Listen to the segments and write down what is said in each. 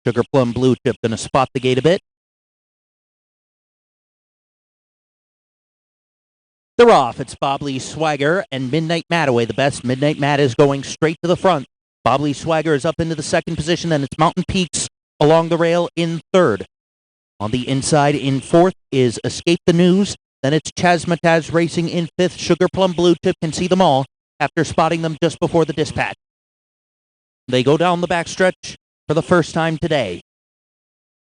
Sugar Plum Blue Chip going to spot the gate a bit. They're off. It's Bob Lee Swagger and Midnight Matt away the best. Midnight Matt is going straight to the front. Bob Lee Swagger is up into the second position. Then it's Mountain Peaks along the rail in third. On the inside in fourth is Escape the News. Then it's Chazmataz racing in fifth. Sugar Plum Blue Chip can see them all after spotting them just before the dispatch. They go down the backstretch for the first time today.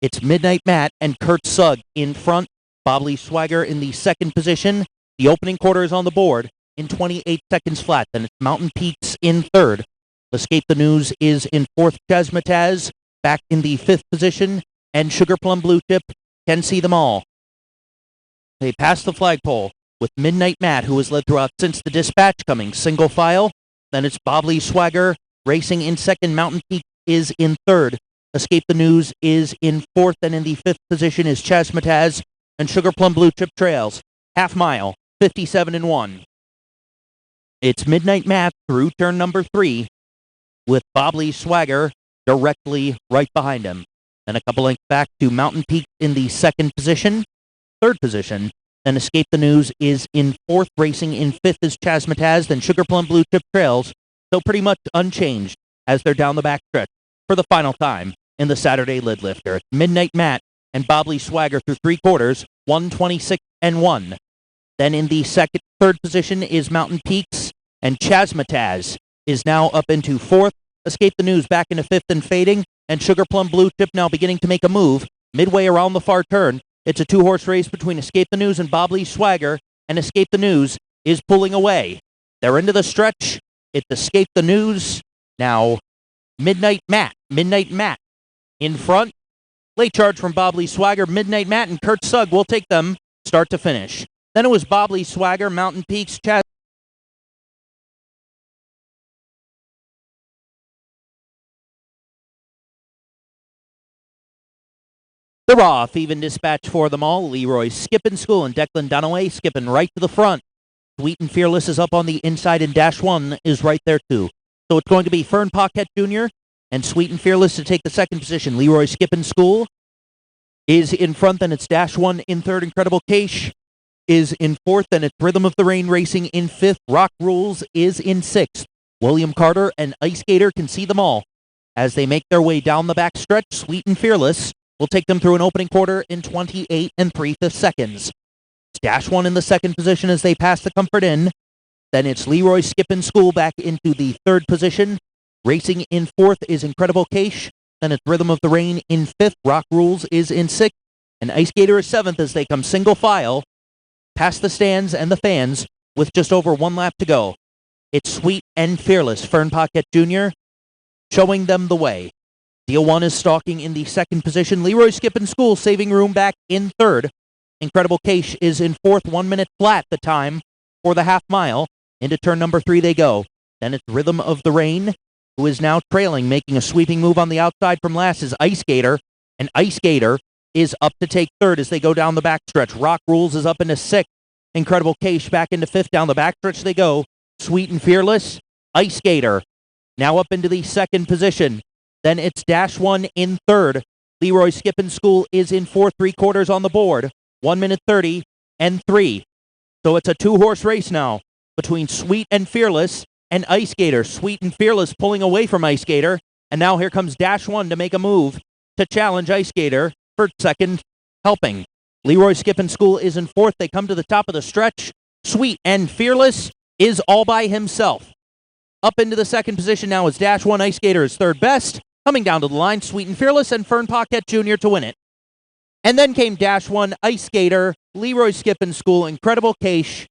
It's Midnight Matt and Kurt Sugg in front. Bob Lee Swagger in the second position. The opening quarter is on the board in 28 seconds flat. Then it's Mountain Peaks in third. Escape the News is in fourth. Chazmataz back in the fifth position. And Sugar Plum Blue Chip can see them all. They pass the flagpole with Midnight Matt, who has led throughout since the dispatch, coming single file. Then it's Bob Lee Swagger racing in second. Mountain Peak is in third. Escape the News is in fourth. And in the fifth position is Chazmataz. And Sugar Plum Blue Chip trails. Half mile, 57-1. It's Midnight Matt through turn number 3 with Bob Lee Swagger directly right behind him. Then a couple lengths back to Mountain Peak in the second position. Third position. Then Escape the News is in fourth. Racing in fifth is Chazmataz. Then Sugar Plum Blue Chip trails. So pretty much unchanged as they're down the backstretch for the final time in the Saturday Lid Lifter. Midnight Matt and Bob Lee Swagger through three quarters, 126-1. Then in the third position is Mountain Peaks, and Chazmataz is now up into fourth. Escape the News back into fifth and fading, and Sugar Plum Blue Chip now beginning to make a move midway around the far turn. It's a two-horse race between Escape the News and Bob Lee Swagger, and Escape the News is pulling away. They're into the stretch. It's Escape the News. Now, Midnight Matt in front. Late charge from Bob Lee Swagger. Midnight Matt and Kurt Sugg will take them start to finish. Then it was Bob Lee Swagger, Mountain Peaks, Chaz. They're off. Even dispatch for them all. Leroy Skippin' School and Declan Dunaway skipping right to the front. Sweet and Fearless is up on the inside, and Dash 1 is right there too. So it's going to be Fern Paquette Jr. and Sweet and Fearless to take the second position. Leroy Skippin' School is in front, then it's Dash 1 in third. Incredible Cache is in fourth, and it's Rhythm of the Rain racing in fifth. Rock Rules is in sixth. William Carter and Ice Gator can see them all as they make their way down the back stretch. Sweet and Fearless will take them through an opening quarter in 28 3/5 seconds. It's Dash 1 in the second position as they pass the Comfort Inn. Then it's Leroy Skippin' School back into the third position. Racing in fourth is Incredible Cache. Then it's Rhythm of the Rain in fifth. Rock Rules is in sixth. And Ice Gator is seventh as they come single file past the stands and the fans with just over one lap to go. It's Sweet and Fearless, Fern Paquette Jr. showing them the way. Deal 1 is stalking in the second position. Leroy Skippin' School saving room back in third. Incredible Cache is in fourth. 1 minute flat the time for the half mile. Into turn number 3 they go. Then it's Rhythm of the Rain, who is now trailing, making a sweeping move on the outside from last is Ice Gator. And Ice Gator is up to take third as they go down the backstretch. Rock Rules is up into sixth. Incredible Cache back into fifth. Down the backstretch they go. Sweet and Fearless. Ice Gator now up into the second position. Then it's Dash 1 in third. Leroy Skippin' School is in fourth. 3 quarters on the board. 1 minute 30 and 3. So it's a two-horse race now between Sweet and Fearless and Ice Gator. Sweet and Fearless pulling away from Ice Gator. And now here comes Dash 1 to make a move to challenge Ice Gator for second helping. Leroy Skippin' School is in fourth. They come to the top of the stretch. Sweet and Fearless is all by himself. Up into the second position now is Dash 1. Ice Gator is third best. Coming down to the line, Sweet and Fearless and Fern Paquette Jr. to win it. And then came Dash 1, Ice Gator, Leroy Skippin' School, Incredible Cache.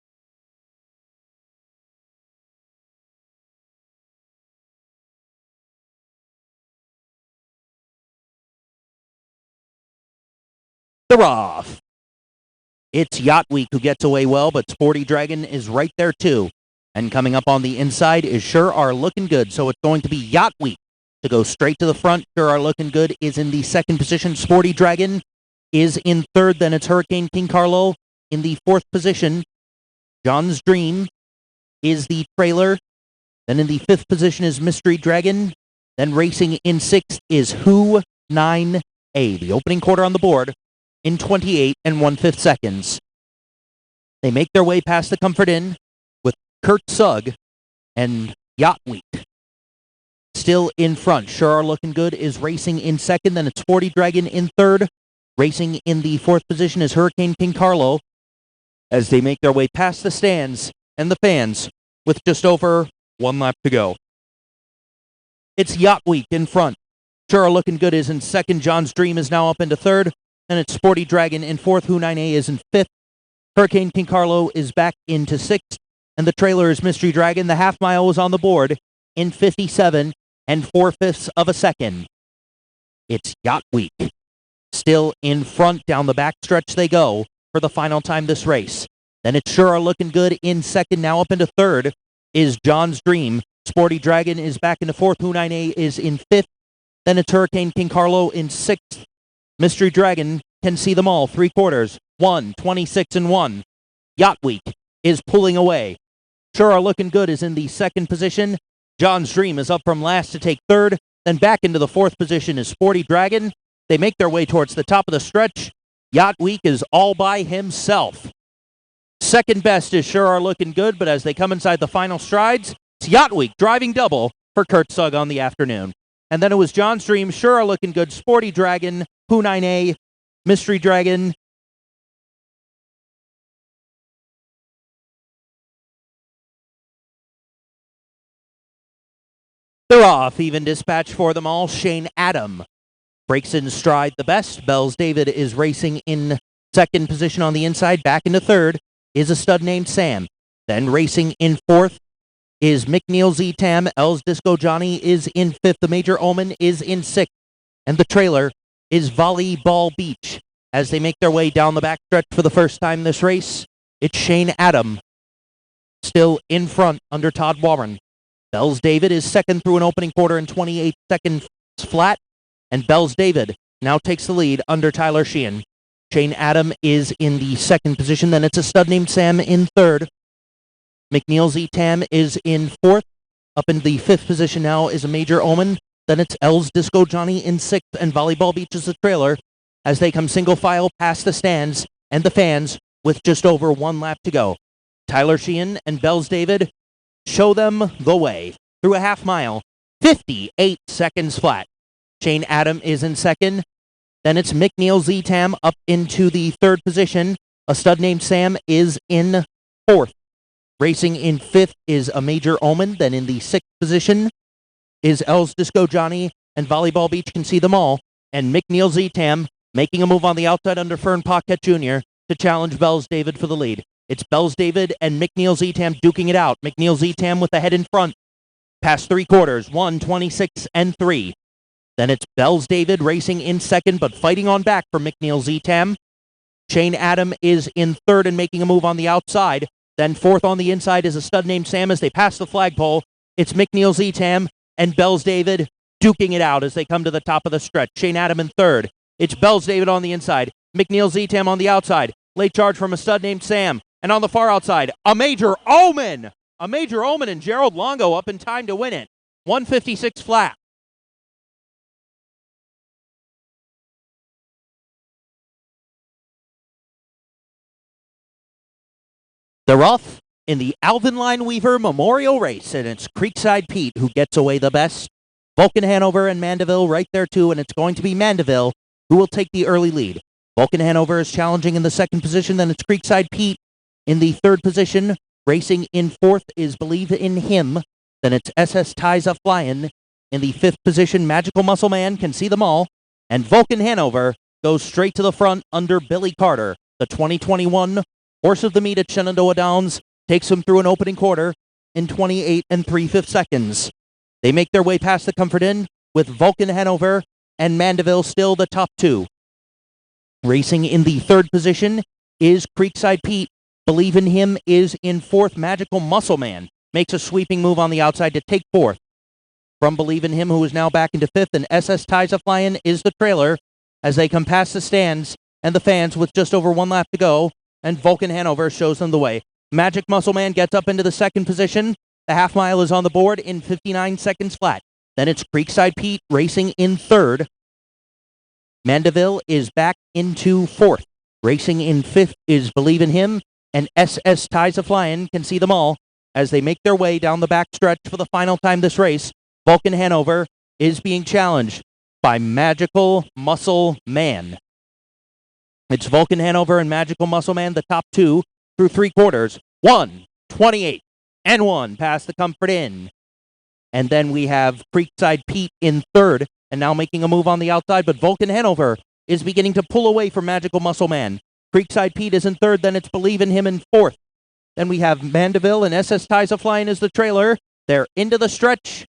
They're off. It's Yacht Week who gets away well, but Sporty Dragon is right there too. And coming up on the inside is Sure Are Looking Good. So it's going to be Yacht Week to go straight to the front. Sure Are Looking Good is in the second position. Sporty Dragon is in third. Then it's Hurricane King Carlo in the fourth position. John's Dream is the trailer. Then in the fifth position is Mystery Dragon. Then racing in sixth is Who 9A. The opening quarter on the board in 28 1/5 seconds. They make their way past the Comfort Inn with Kurt Sugg and Yacht Week still in front. Sure Are Looking Good is racing in second. Then it's Sporty Dragon in third. Racing in the fourth position is Hurricane King Carlo as they make their way past the stands and the fans with just over 1 lap to go. It's Yacht Week in front. Sure Are Looking Good is in second. John's Dream is now up into third. And it's Sporty Dragon in fourth. Who 9A is in fifth. Hurricane King Carlo is back into sixth. And the trailer is Mystery Dragon. The half mile was on the board in 57 4/5 of a second. It's Yacht Week still in front. Down the back stretch they go for the final time this race. Then it's Sure Are Looking Good in second. Now up into third is John's Dream. Sporty Dragon is back into fourth. Who 9A is in fifth. Then it's Hurricane King Carlo in sixth. Mystery Dragon can see them all. 3/4. 26 1. Yacht Week is pulling away. Sure Are Looking Good is in the second position. John's Dream is up from last to take third. Then back into the fourth position is Sporty Dragon. They make their way towards the top of the stretch. Yacht Week is all by himself. Second best is Sure Are Looking Good, but as they come inside the final strides, it's Yacht Week driving double for Kurt Sugg on the afternoon. And then it was John's Dream, Sure Are Looking Good, Sporty Dragon, Who 9A, Mystery Dragon. They're off. Even dispatch for them all. Shane Adam breaks in stride the best. Bells David is racing in second position on the inside. Back into third is a stud named Sam. Then racing in fourth is McNeil Z-Tam. Els Disco Johnny is in fifth. The Major Omen is in sixth. And the trailer is Volleyball Beach. As they make their way down the backstretch for the first time this race, it's Shane Adam still in front under Todd Warren. Bells David is second through an opening quarter in 28 seconds flat. And Bells David now takes the lead under Tyler Sheehan. Shane Adam is in the second position. Then it's a stud named Sam in third. McNeil Z-Tam is in fourth. Up in the fifth position now is a Major Omen. Then it's Els Disco Johnny in sixth. And Volleyball Beach is the trailer as they come single file past the stands and the fans with just over 1 lap to go. Tyler Sheehan and Bells David show them the way through a half mile. 58 seconds flat. Shane Adam is in second. Then it's McNeil Z-Tam up into the third position. A stud named Sam is in fourth. Racing in fifth is a Major Omen. Then in the sixth position is Els Disco Johnny, and Volleyball Beach can see them all. And McNeil Z-Tam making a move on the outside under Fern Paquette Jr. to challenge Bells David for the lead. It's Bells David and McNeil Z-Tam duking it out. McNeil Z-Tam with the head in front. Past 3/4. 26 3. Then it's Bells David racing in second, but fighting on back for McNeil Z-Tam. Shane Adam is in third and making a move on the outside. Then fourth on the inside is a stud named Sam as they pass the flagpole. It's McNeil Z-Tam and Bells David duking it out as they come to the top of the stretch. Shane Adam in third. It's Bells David on the inside. McNeil Z-Tam on the outside. Late charge from a stud named Sam. And on the far outside, a Major Omen. A Major Omen and Gerald Longo up in time to win it. 156 flat. They're off in the Alvin Line Weaver Memorial Race, and it's Creekside Pete who gets away the best. Vulcan Hanover and Mandeville right there too, and it's going to be Mandeville who will take the early lead. Vulcan Hanover is challenging in the second position, then it's Creekside Pete in the third position. Racing in fourth is Believe in Him. Then it's SS Ties Up Flyin'. In the fifth position, Magical Muscle Man can see them all. And Vulcan Hanover goes straight to the front under Billy Carter. The 2021 horse of the meet at Shenandoah Downs takes him through an opening quarter in 28 3/5 seconds. They make their way past the Comfort Inn with Vulcan Hanover and Mandeville still the top two. Racing in the third position is Creekside Pete. Believe in Him is in fourth. Magical Muscle Man makes a sweeping move on the outside to take fourth from Believe in Him, who is now back into fifth. And SS Ties a Flyin' is the trailer as they come past the stands and the fans with just over 1 lap to go. And Vulcan Hanover shows them the way. Magic Muscle Man gets up into the second position. The half mile is on the board in 59 seconds flat. Then it's Creekside Pete racing in third. Mandeville is back into fourth. Racing in fifth is Believe in Him, and SS Ties a Flying Can See Them All as they make their way down the backstretch for the final time this race. Vulcan Hanover is being challenged by Magical Muscle Man. It's Vulcan Hanover and Magical Muscle Man, the top two through three quarters. 1:28 and 1 past the Comfort Inn. And then we have Creekside Pete in third and now making a move on the outside, but Vulcan Hanover is beginning to pull away from Magical Muscle Man. Creekside Pete is in third, then it's Believe in Him in fourth. Then we have Mandeville and SS Ties a Flying as the trailer. They're into the stretch,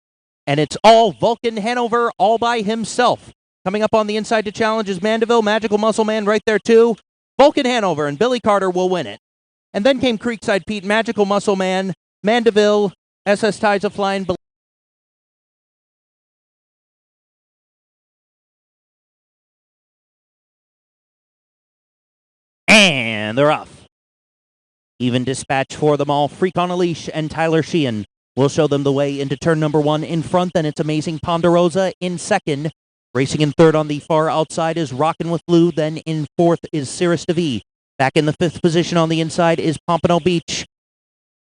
and it's all Vulcan Hanover all by himself. Coming up on the inside to challenge is Mandeville, Magical Muscle Man right there too. Vulcan Hanover and Billy Carter will win it. And then came Creekside Pete, Magical Muscle Man, Mandeville, SS Ties a Flying. And they're off. Even dispatch for them all. Freak on a Leash and Tyler Sheehan will show them the way into turn number one. In front, then it's Amazing Ponderosa in second. Racing in third on the far outside is Rockin' with Lou. Then in fourth is Cirrus DeV. Back in the fifth position on the inside is Pompano Beach.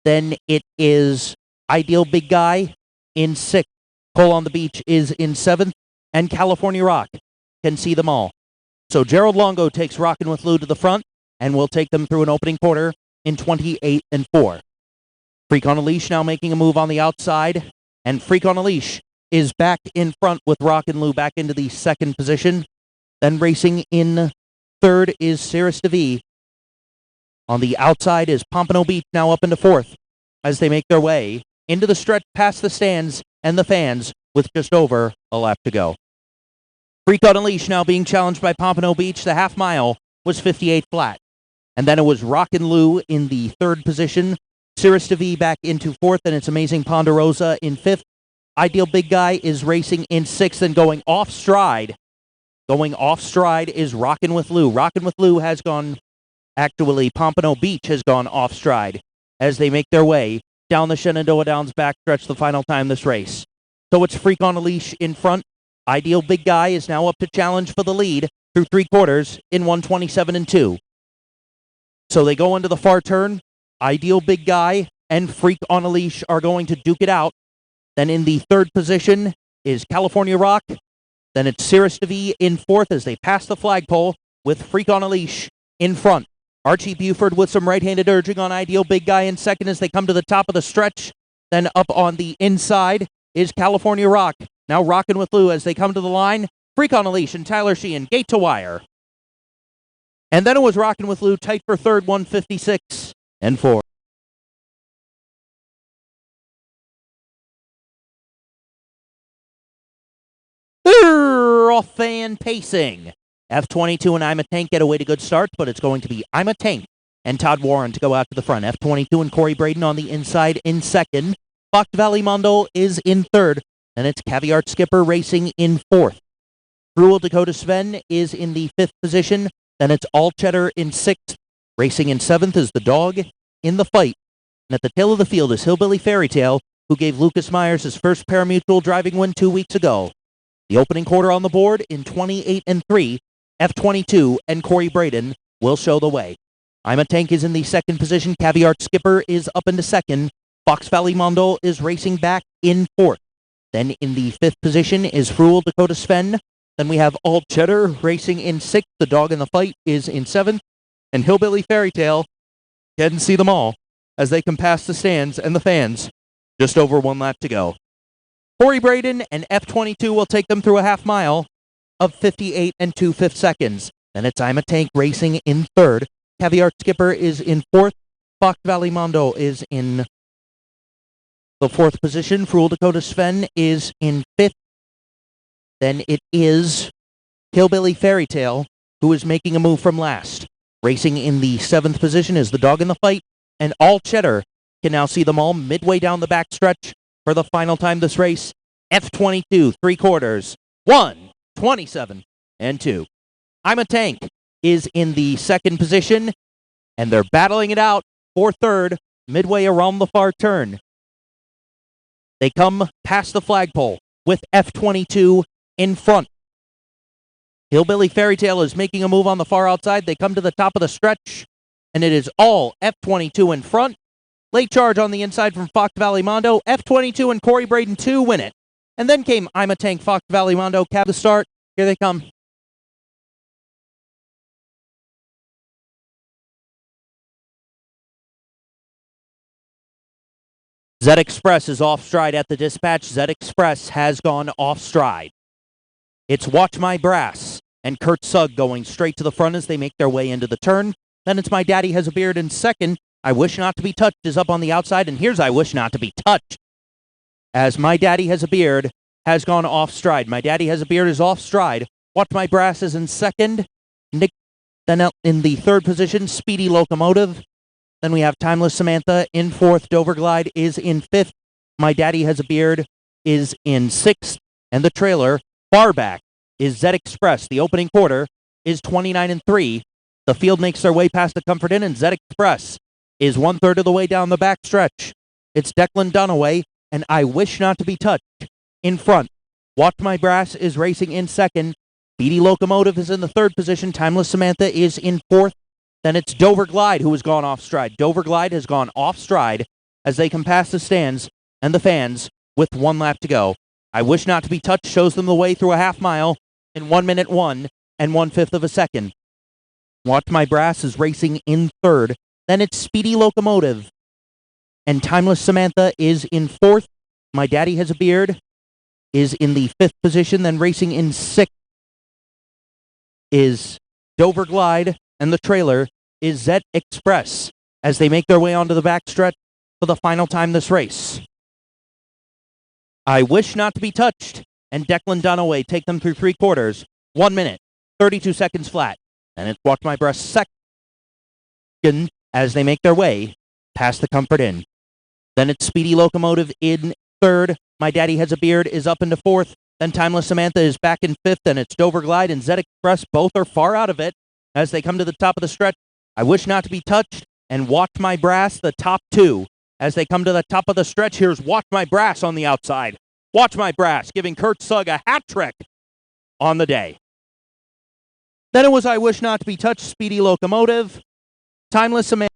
Then it is Ideal Big Guy in sixth. Cole on the Beach is in seventh. And California Rock Can See Them All. So Gerald Longo takes Rockin' with Lou to the front and will take them through an opening quarter in 28 and 4. Freak on a Leash now making a move on the outside. And Freak on a Leash is back in front with Rockin' Lou back into the second position. Then racing in third is Cirrus DeV. On the outside is Pompano Beach now up into fourth as they make their way into the stretch past the stands and the fans with just over a lap to go. Freak on a Leash now being challenged by Pompano Beach. The half mile was 58 flat. And then it was Rockin' Lou in the third position. Cirrus DeV back into fourth, and it's Amazing Ponderosa in fifth. Ideal Big Guy is racing in sixth and going off stride. Going off stride is Rockin' with Lou. Rockin' with Lou has gone, actually, Pompano Beach has gone off stride as they make their way down the Shenandoah Downs backstretch the final time this race. So it's Freak on a Leash in front. Ideal Big Guy is now up to challenge for the lead through three quarters in 1:27 and 2. So they go into the far turn. Ideal Big Guy and Freak on a Leash are going to duke it out. Then in the third position is California Rock. Then it's Cirrus DeV in fourth as they pass the flagpole with Freak on a Leash in front. Archie Buford with some right-handed urging on Ideal Big Guy in second as they come to the top of the stretch. Then up on the inside is California Rock. Now Rockin' with Lou as they come to the line. Freak on a Leash and Tyler Sheehan, gate to wire. And then it was Rockin' with Lou, tight for third, 1:56 and 4. Off fan pacing. F22 and I'm a Tank get away to good starts, but it's going to be I'm a Tank and Todd Warren to go out to the front. F22 and Corey Braden on the inside in second. Fox Valley Mondo is in third, and it's Caviart Skipper racing in fourth. Cruel Dakota Sven is in the fifth position. Then it's All Cheddar in sixth. Racing in seventh is the Dog in the Fight. And at the tail of the field is Hillbilly Fairy Tale, who gave Lucas Myers his first pari-mutuel driving win 2 weeks ago. The opening quarter on the board in 28 and 3. F22 and Corey Braden will show the way. I'm a Tank is in the second position. Caviart Skipper is up into second. Fox Valley Mondo is racing back in fourth. Then in the fifth position is Cruel Dakota Sven. Then we have All Cheddar racing in sixth. The Dog in the Fight is in seventh. And Hillbilly Fairy Tale can see them all as they come past the stands and the fans. Just over 1 lap to go. Corey Braden and F22 will take them through a half mile of 58 and 2/5 seconds. Then it's I'm a Tank racing in third. Caviart Skipper is in fourth. Fox Valley Mondo is in the fourth position. Cruel Dakota Sven is in fifth. Then it is Hillbilly Fairy Tale, who is making a move from last. Racing in the seventh position is the Dog in the Fight, and All Cheddar can now see them all midway down the backstretch for the final time this race. F22, three quarters, 1:27 and 2. I'm a Tank is in the second position, and they're battling it out for third midway around the far turn. They come past the flagpole with F22 in front. Hillbilly Fairy Tale is making a move on the far outside. They come to the top of the stretch, and it is all F22 in front. Late charge on the inside from Fox Valley Mondo. F22 and Corey Braden 2 win it. And then came I'm a Tank, Fox Valley Mondo, cab the start. Here they come. Zed Express is off stride at the dispatch. Zed Express has gone off stride. It's Watch My Brass and Kurt Sugg going straight to the front as they make their way into the turn. Then it's My Daddy Has a Beard in second. I Wish Not to Be Touched is up on the outside, and here's I Wish Not to Be Touched. As My Daddy Has a Beard has gone off stride. My Daddy Has a Beard is off stride. Watch My Brass is in second. Nick, then in the third position, Speedy Locomotive. Then we have Timeless Samantha in fourth. Dover Glide is in fifth. My Daddy Has a Beard is in sixth. And the trailer, far back, is Zed Express. The opening quarter is 29-3. The field makes their way past the Comfort Inn, and Zed Express is 1/3 of the way down the back stretch. It's Declan Dunaway, and I Wish Not to Be Touched in front. Watch My Brass is racing in second. Speedy Locomotive is in the third position. Timeless Samantha is in fourth. Then it's Dover Glide who has gone off stride. Dover Glide has gone off stride as they come past the stands and the fans with 1 lap to go. I Wish Not to Be Touched shows them the way through a half mile in 1 minute 1 and 1/5 of a second. Watch My Brass is racing in third. Then it's Speedy Locomotive. And Timeless Samantha is in fourth. My Daddy Has a Beard is in the fifth position. Then racing in sixth is Dover Glide. And the trailer is Zed Express as they make their way onto the backstretch for the final time this race. I Wish Not to Be Touched and Declan Dunaway take them through 3 quarters. 1 minute, 32 seconds flat. And it's Watch My Brass second as they make their way past the Comfort Inn. Then it's Speedy Locomotive in third. My Daddy Has a Beard is up into fourth. Then Timeless Samantha is back in fifth. And it's Dover Glide and Zed Express. Both are far out of it as they come to the top of the stretch. I Wish Not to Be Touched and Watch My Brass, the top 2. As they come to the top of the stretch, here's Watch My Brass on the outside. Watch My Brass giving Kurt Sugg a hat trick on the day. Then it was I Wish Not to Be Touched, Speedy Locomotive, Timeless Samantha.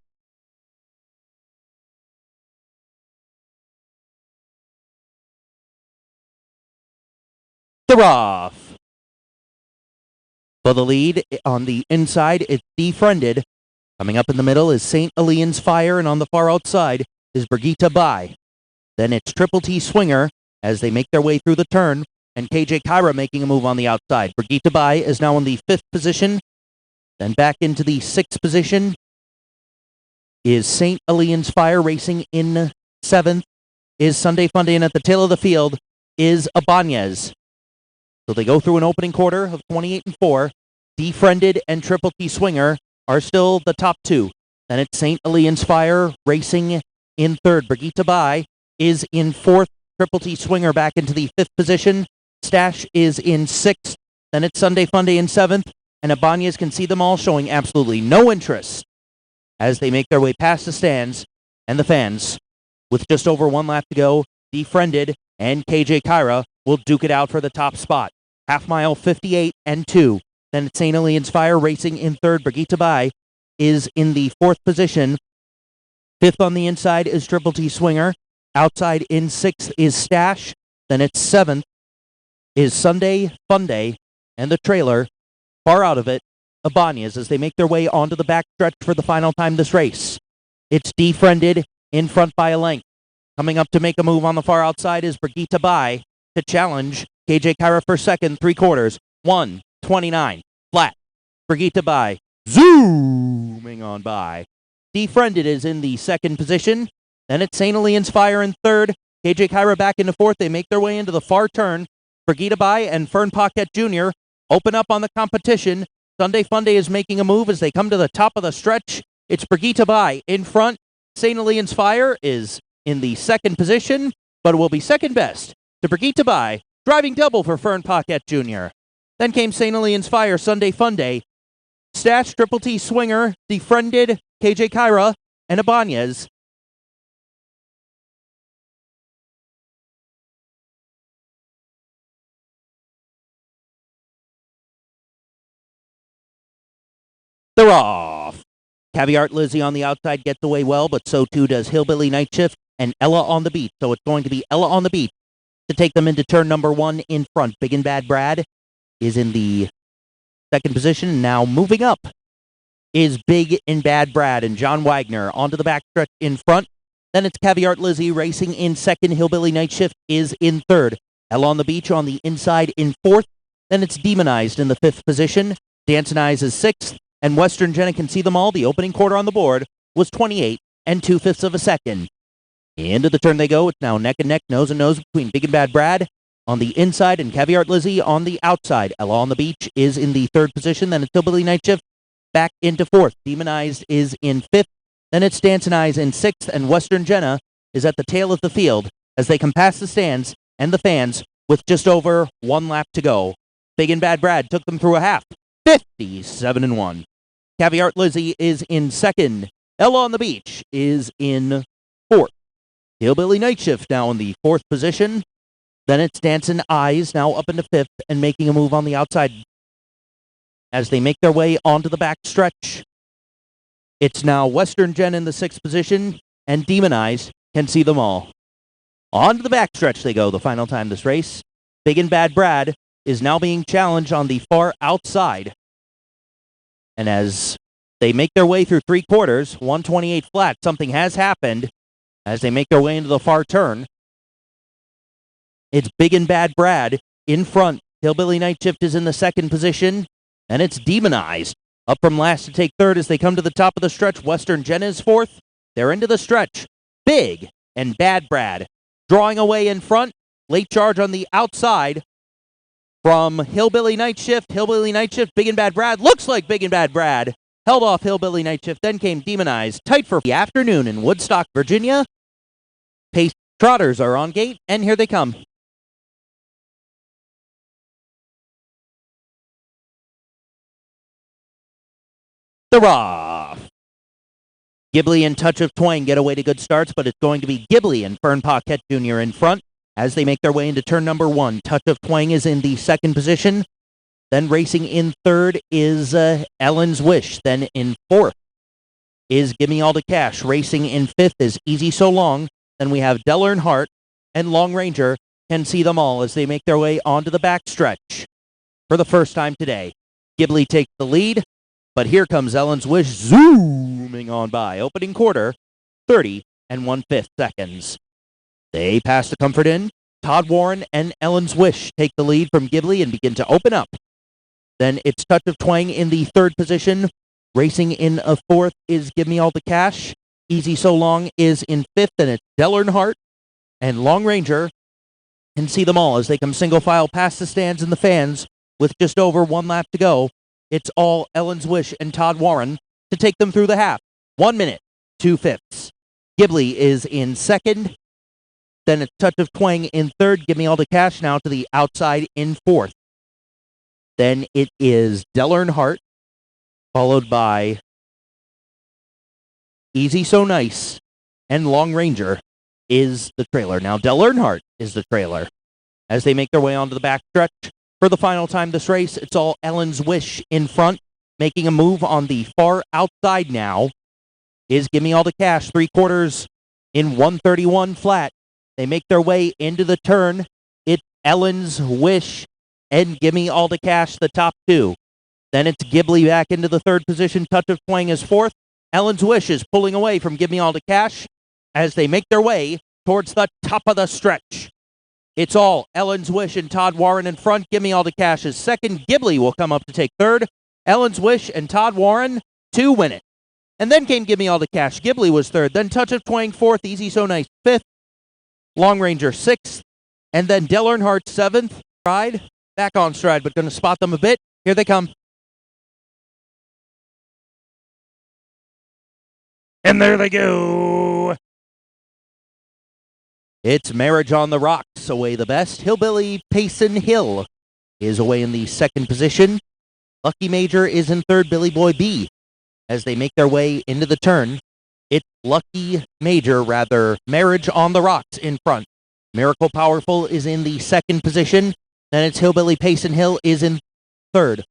They're off. For the lead on the inside, it's Defriended. Coming up in the middle is St. Elian's Fire, and on the far outside is Brigitte Bai. Then it's Triple T Swinger as they make their way through the turn, and KJ Kyra making a move on the outside. Brigitte Bai is now in the 5th position. Then back into the 6th position is St. Elian's Fire racing in 7th. Is Sunday Funday, and at the tail of the field is Ibanez. So they go through an opening quarter of 28-4. Defriended and Triple T Swinger are still the top 2. Then it's St. Elian's Fire racing in 3rd. Brigitte Bai is in 4th. Triple T Swinger back into the 5th position. Stash is in 6th. Then it's Sunday Funday in 7th. And Ibanez can see them all showing absolutely no interest as they make their way past the stands and the fans. With just over 1 lap to go, Defriended and KJ Kyra will duke it out for the top spot. Half mile 58-2. Then it's St. Elian's Fire racing in 3rd. Brigitte Bai is in the 4th position. 5th on the inside is Triple T Swinger. Outside in 6th is Stash. Then it's 7th is Sunday Funday. And the trailer, far out of it, Ibanez, as they make their way onto the backstretch for the final time this race. It's Defriended in front by a length. Coming up to make a move on the far outside is Brigitte Bai to challenge KJ Kyra for second, 3 quarters. 1:29 flat. Brigitte Bai zooming on by. Defriended is in the 2nd position. Then it's St. Elian's Fire in 3rd. KJ Kyra back into 4th. They make their way into the far turn. Brigitte Bai and Fern Paquette Jr. open up on the competition. Sunday Funday is making a move as they come to the top of the stretch. It's Brigitte Bai in front. St. Elian's Fire is in the 2nd position, but it will be second best to Brigitte Bai, driving double for Fern Paquette Jr. Then came St. Elian's Fire, Sunday Funday. Stash, Triple T Swinger, Defriended, KJ Kyra, and Ibanez They're off. Caviart Lizzie on the outside gets away well, but so too does Hillbilly Night Shift and Ella on the Beach. So it's going to be Ella on the Beach to take them into turn number 1 in front. Big and Bad Brad is in the second position. Now moving up is Big and Bad Brad and John Wagner onto the backstretch in front. Then it's Caviart Lizzie racing in second. Hillbilly Night Shift is in third. Ella on the Beach on the inside in fourth. Then it's Demonized in the fifth position. Dancin' Eyes is sixth. And Western Jenna Can See Them All. The opening quarter on the board was 28 2/5 of a second. Into the turn they go. It's now neck and neck, nose and nose between Big and Bad Brad on the inside and Caviart Lizzie on the outside. Ella on the Beach is in the third position. Then it's Hillbilly Night Shift back into fourth. Demonized is in fifth. Then it's Dancin' Eyes in sixth. And Western Jenna is at the tail of the field as they come past the stands and the fans with just over 1 lap to go. Big and Bad Brad took them through a half. 57-1. Caviart Lizzie is in second. Ella on the Beach is in fourth. Hillbilly Night Shift now in the fourth position. Then it's Dancin' Eyes now up into fifth and making a move on the outside as they make their way onto the back stretch. It's now Western Jen in the sixth position and Demonized Can See Them All. On to the back stretch they go the final time this race. Big and Bad Brad is now being challenged on the far outside. And as they make their way through 3/4, 128 flat, something has happened as they make their way into the far turn. It's Big and Bad Brad in front. Hillbilly Night Shift is in the second position. And it's Demonized up from last to take third as they come to the top of the stretch. Western Jen is fourth. They're into the stretch. Big and Bad Brad drawing away in front. Late charge on the outside from Hillbilly Night Shift. Hillbilly Night Shift, Big and Bad Brad. Looks like Big and Bad Brad held off Hillbilly Night Shift. Then came Demonized. Tight for the afternoon in Woodstock, Virginia. Pace Trotters are on gate, and here they come. They're off. Ghibli and Touch of Twang get away to good starts, but it's going to be Ghibli and Fern Paquette Jr. in front as they make their way into turn number 1. Touch of Twang is in the second position. Then racing in third is Ellen's Wish. Then in fourth is Gimme All the Cash. Racing in fifth is Easy So Long. Then we have Del Earnhardt and Long Ranger Can See Them All as they make their way onto the backstretch for the first time today. Ghibli takes the lead, but here comes Ellen's Wish zooming on by. Opening quarter, 30 1/5 seconds. They pass the Comfort Inn. Todd Warren and Ellen's Wish take the lead from Ghibli and begin to open up. Then it's Touch of Twang in the third position. Racing in a fourth is Give Me All the Cash. Easy So Long is in fifth, and it's Del Earnhardt and Long Ranger Can See Them All as they come single file past the stands and the fans with just over 1 lap to go. It's all Ellen's Wish and Todd Warren to take them through the half. 1 minute, 2/5. Ghibli is in second. Then it's Touch of Twang in third. Give Me All the Cash now to the outside in fourth. Then it is Del Earnhardt, followed by Easy So Nice, and Long Ranger is the trailer. Now Del Earnhardt is the trailer. As they make their way onto the backstretch for the final time this race, it's all Ellen's Wish in front, making a move on the far outside now is Give Me All the Cash. 3/4 in 131 flat. They make their way into the turn. It's Ellen's Wish and Give Me All the Cash, the top two. Then it's Ghibli back into the third position. Touch of Twang is fourth. Ellen's Wish is pulling away from Give Me All the Cash as they make their way towards the top of the stretch. It's all Ellen's Wish and Todd Warren in front. Give Me All the Cash is second. Ghibli will come up to take third. Ellen's Wish and Todd Warren to win it. And then came Give Me All the Cash. Ghibli was third. Then Touch of Twang fourth. Easy So Nice fifth. Long Ranger sixth. And then Del Earnhardt seventh. Stride. Back on stride, but going to spot them a bit. Here they come. And there they go. It's Marriage on the Rocks, away the best. Hillbilly Payson Hill is away in the second position. Lucky Major is in third. Billy Boy B as they make their way into the turn. It's Lucky Major, rather, Marriage on the Rocks in front. Miracle Powerful is in the second position. Then it's Hillbilly Payson Hill is in third.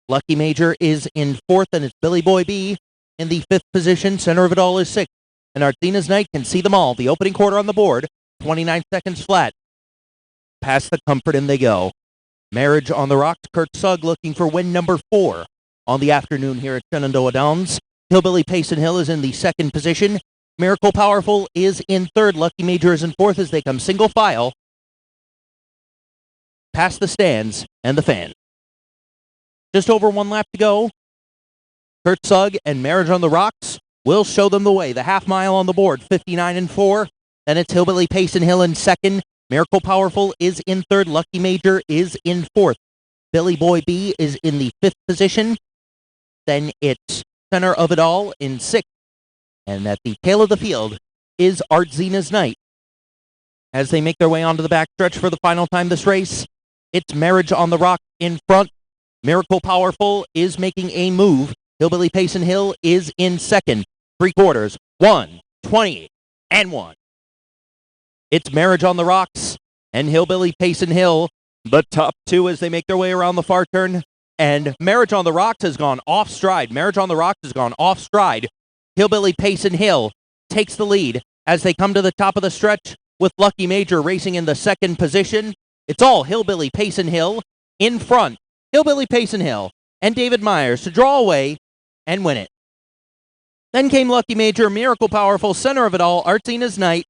Lucky Major is in fourth, and it's Billy Boy B in the fifth position. Center of it all is sixth. And Artina's Knight can see them all. The opening quarter on the board, 29 seconds flat. Past the Comfort Inn they go. Marriage on the Rocks, Kurt Sugg looking for win number 4 on the afternoon here at Shenandoah Downs. Hillbilly Payson Hill is in the second position. Miracle Powerful is in third. Lucky Major is in fourth as they come single file past the stands and the fan. Just over 1 lap to go. Kurt Sugg and Marriage on the Rocks will show them the way. The half mile on the board, 59 and 4. Then it's Hillbilly Payson Hill in second. Miracle Powerful is in third. Lucky Major is in fourth. Billy Boy B is in the fifth position. Then it's Center of It All in sixth. And at the tail of the field is Artina's Knight. As they make their way onto the backstretch for the final time this race, it's Marriage on the Rock in front. Miracle Powerful is making a move. Hillbilly Payson Hill is in second. 3/4, 1, 20, and 1. It's Marriage on the Rocks and Hillbilly Payson Hill, the top two as they make their way around the far turn. And Marriage on the Rocks has gone off stride. Marriage on the Rocks has gone off stride. Hillbilly Payson Hill takes the lead as they come to the top of the stretch with Lucky Major racing in the second position. It's all Hillbilly Payson Hill in front. Hillbilly Payson Hill and David Myers to draw away and win it. Then came Lucky Major, Miracle Powerful, Center of It All, Artina's Knight.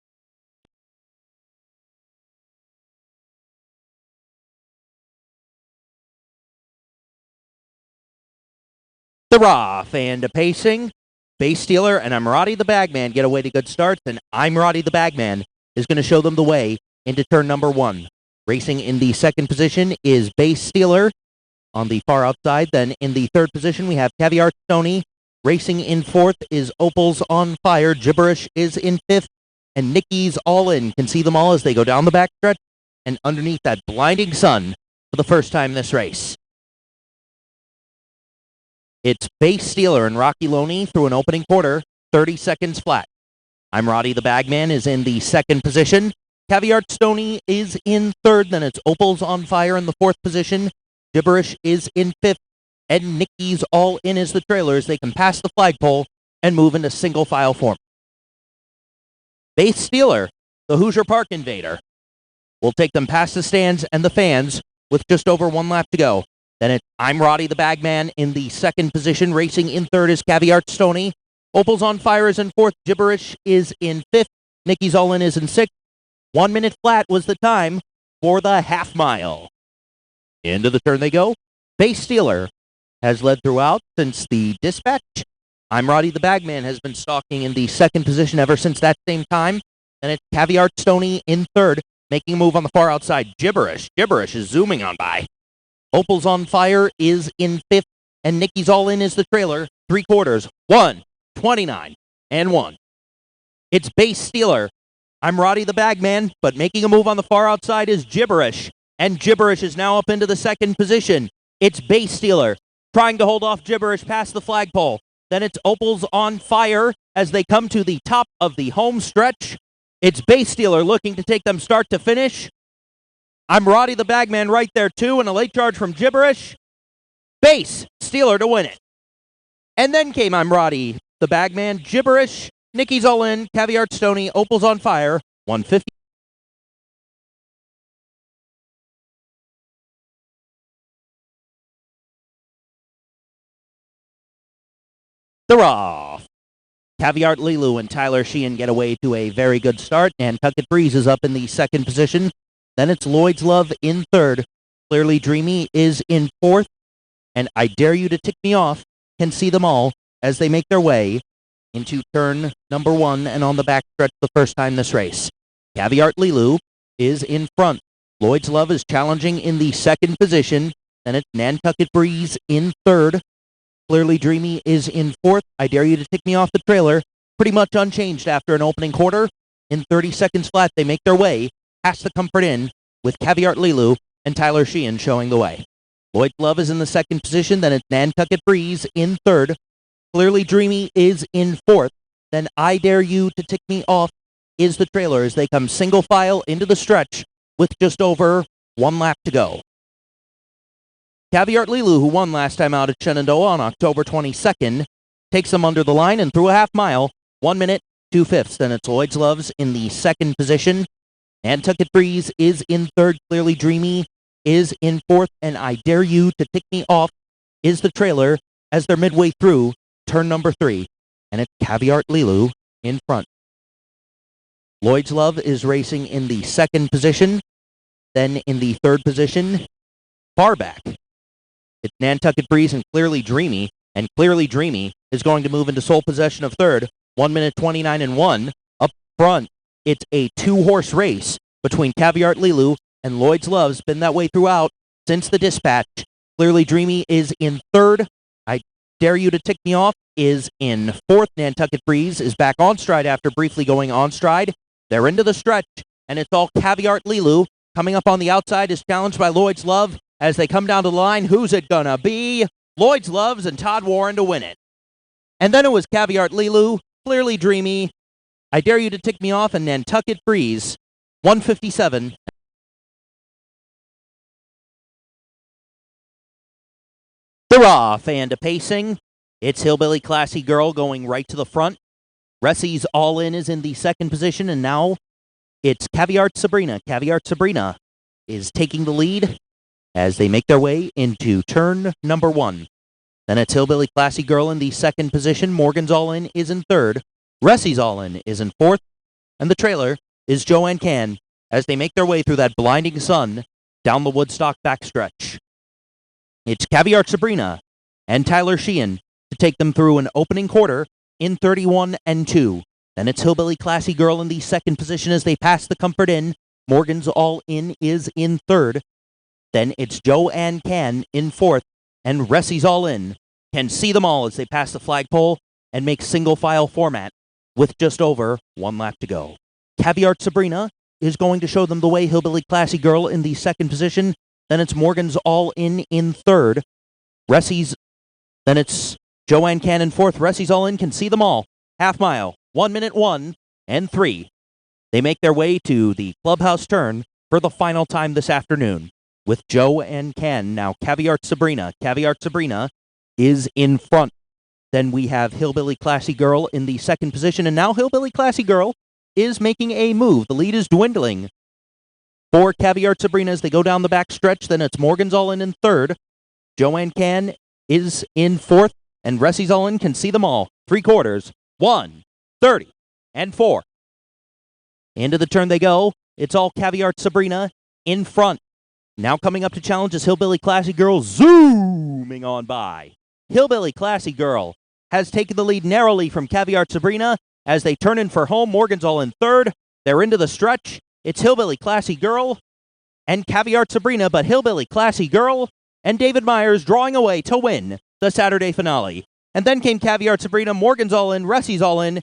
The Roff and pacing. Base Stealer and I'm Roddy the Bagman get away to good starts, and I'm Roddy the Bagman is going to show them the way into turn number 1. Racing in the second position is Base Stealer on the far outside. Then in the third position we have CAVIART Stony. Racing in fourth is Opal's on Fire. Gibberish is in fifth, and Nikki's All In. Can see them all as they go down the backstretch and underneath that blinding sun for the first time this race. It's Base Stealer and Rocky Loney through an opening quarter, 30 seconds flat. I'm Roddy the Bagman is in the second position. CAVIART Stony is in third. Then it's Opal's on Fire in the fourth position. Gibberish is in fifth. And Nikki's All In is the trailer as they can pass the flagpole and move into single file form. Base Stealer, the Hoosier Park Invader, will take them past the stands and the fans with just over 1 lap to go. Then it's I'm Roddy the Bagman in the second position. Racing in third is CAVIART Stony. Opal's on Fire is in fourth. Gibberish is in fifth. Nikki's All In is in sixth. 1 minute flat was the time for the half mile. Into the turn they go. Base Stealer has led throughout since the dispatch. I'm Roddy the Bagman has been stalking in the second position ever since that same time. Then it's CAVIART Stony in third, making a move on the far outside. Gibberish is zooming on by. Opal's on Fire is in fifth, and Nikki's All In is the trailer. 3/4, 1, 29, and 1. It's Base Stealer. I'm Roddy the Bagman, but making a move on the far outside is Gibberish, and Gibberish is now up into the second position. It's Base Stealer trying to hold off Gibberish past the flagpole. Then it's Opal's on Fire as they come to the top of the home stretch. It's Base Stealer looking to take them start to finish. I'm Roddy the Bagman right there too, and a late charge from Gibberish. Base Stealer to win it. And then came I'm Roddy the Bagman, Gibberish, Nikki's All In, CAVIART Stony, Opal's on Fire, 150. The Roff. CAVIART Lilu and Tyler Sheehan get away to a very good start, and Tucket Breeze is up in the second position. Then it's Lloyd's Love in third. Clearly Dreamy is in fourth, and I Dare You to Tick Me Off can see them all as they make their way into turn number 1 and on the backstretch the first time this race. CAVIART Lilu is in front. Lloyd's Love is challenging in the second position. Then it's Nantucket Breeze in third. Clearly Dreamy is in fourth. I Dare You to Tick Me Off the trailer. Pretty much unchanged after an opening quarter. In 30 seconds flat, they make their way past the Comfort Inn with CAVIART Lilu and Tyler Sheehan showing the way. Lloyd's Love is in the second position. Then it's Nantucket Breeze in third. Clearly Dreamy is in fourth. Then I Dare You to Tick Me Off is the trailer as they come single file into the stretch with just over 1 lap to go. Caviart Lilu, who won last time out at Shenandoah on October 22nd, takes them under the line and through a half mile, 1 minute, 2/5. Then it's Lloyd's Loves in the second position. Nantucket Breeze is in third. Clearly Dreamy is in fourth. And I Dare You to Tick Me Off is the trailer as they're midway through turn number 3. And it's Caviart Lilu in front. Lloyd's Love is racing in the second position. Then in the third position, far back, it's Nantucket Breeze and Clearly Dreamy. And Clearly Dreamy is going to move into sole possession of third. 1 minute 29 and 1. Up front, it's a 2-horse race between Caviart Lilu and Lloyd's Love's been that way throughout since the dispatch. Clearly Dreamy is in third. I Dare You to Tick Me Off is in fourth. Nantucket Breeze is back on stride after briefly going on stride. They're into the stretch, and it's all Caviart Lilu. Coming up on the outside is challenged by Lloyd's Love. As they come down to the line, who's it gonna be? Lloyd's Loves and Todd Warren to win it. And then it was Caviart Lilu, Clearly Dreamy, I Dare You to Tick Me Off, and Nantucket Breeze. 157. They're off and a pacing. It's Hillbilly Classy Girl going right to the front. Ressie's All In is in the second position, and now it's Caviart Sabrina. Caviart Sabrina is taking the lead as they make their way into turn number 1. Then it's Hillbilly Classy Girl in the second position. Morgan's All In is in third. Ressie's All In is in fourth. And the trailer is Joanne Can as they make their way through that blinding sun down the Woodstock backstretch. It's Caviart Sabrina and Tyler Sheehan to take them through an opening quarter in 31 and 2. Then it's Hillbilly Classy Girl in the second position as they pass the Comfort Inn. Morgan's All In is in third. Then it's Joanne Can in fourth. And Ressie's All In can see them all as they pass the flagpole and make single file format with just over 1 lap to go. Caviart Sabrina is going to show them the way. Hillbilly Classy Girl in the second position. Then it's Morgan's All In third. Then it's Joanne Can in fourth. Ressie's All In can see them all. Half mile, 1 minute 1 and 3. They make their way to the clubhouse turn for the final time this afternoon with Joanne Can. Now Caviart Sabrina. Caviart Sabrina is in front. Then we have Hillbilly Classy Girl in the second position, and now Hillbilly Classy Girl is making a move. The lead is dwindling for Caviart Sabrina as they go down the back stretch. Then it's Morgan's All In third. Joanne Can is in fourth, and Ressie's All In can see them all. 3/4, 1, 30, and 4. Into the turn they go. It's all Caviart Sabrina in front. Now coming up to challenge is Hillbilly Classy Girl, zooming on by. Hillbilly Classy Girl has taken the lead narrowly from Caviart Sabrina as they turn in for home. Morgan's All In third. They're into the stretch. It's Hillbilly Classy Girl and Caviart Sabrina, but Hillbilly Classy Girl and David Myers drawing away to win the Saturday finale. And then came Caviart Sabrina, Morgan's All In, Ressie's All In,